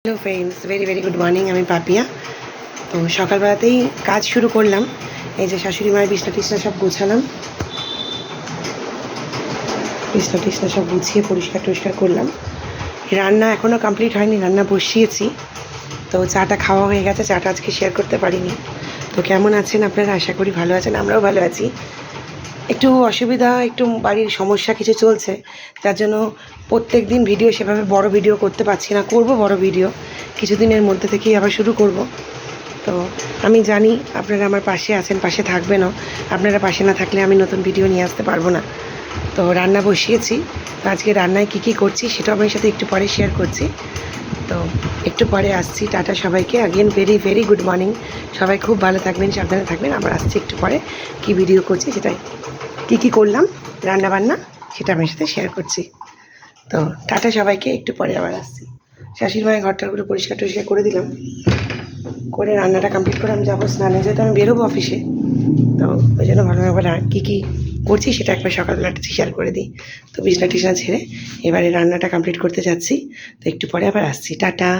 Hello friends, very very good morning. আমি পাপিয়া। তো সকালবেলাতেই কাজ শুরু করলাম। এই যে শাশুড়ি মায়ের বিছনা টিছনা সব গোছালাম, বিছনা টিছনা সব গুছিয়ে পরিষ্কার টরিষ্কার করলাম। রান্না এখনও কমপ্লিট হয়নি, রান্না বসিয়েছি। তো চাটা খাওয়া হয়ে গেছে, চাটা আজকে শেয়ার করতে পারিনি। তো কেমন আছেন আপনারা? আশা করি ভালো আছেন, আমরাও ভালো আছি। একটু অসুবিধা, একটু বাড়ির সমস্যা কিছু চলছে, যার জন্য প্রত্যেক দিন ভিডিও সেভাবে বড় ভিডিও করতে পারছি না। করব বড় ভিডিও কিছুদিনের মধ্যে থেকেই আবার শুরু করব। তো আমি জানি আপনারা আমার পাশে আছেন, পাশে থাকবেনও। আপনারা পাশে না থাকলে আমি নতুন ভিডিও নিয়ে আসতে পারবো না। তো রান্না বসিয়েছি, তো আজকে রান্নায় কী করছি সেটাও আপনার সাথে একটু পরে শেয়ার করছি। তো একটু পরে আসছি। টাটা সবাইকে, again very very good morning. সবাই খুব ভালো থাকবেন, সাবধানে থাকবেন। আবার আসছি একটু পরে, কী ভিডিও করছি সেটাই, কী করলাম রান্নাবান্না সেটা আপনার সাথে শেয়ার করছি। তো টাটা সবাইকে, একটু পরে আবার আসছি। শাশুড়ি মায়ের ঘরটার পুরো পরিষ্কার টরিষ্কার করে দিলাম, করে রান্নাটা কমপ্লিট করে আমি যাবো স্নানে, যেহেতু আমি বেরোবো অফিসে। তো ওই জন্য ভালোভাবে কী করছি সেটা একবার সকালবেলাটা শেয়ার করে দিই। তো বিছনা টিছনা ছেড়ে এবারে রান্নাটা কমপ্লিট করতে যাচ্ছি। তো একটু পরে আবার আসছি। টাটা।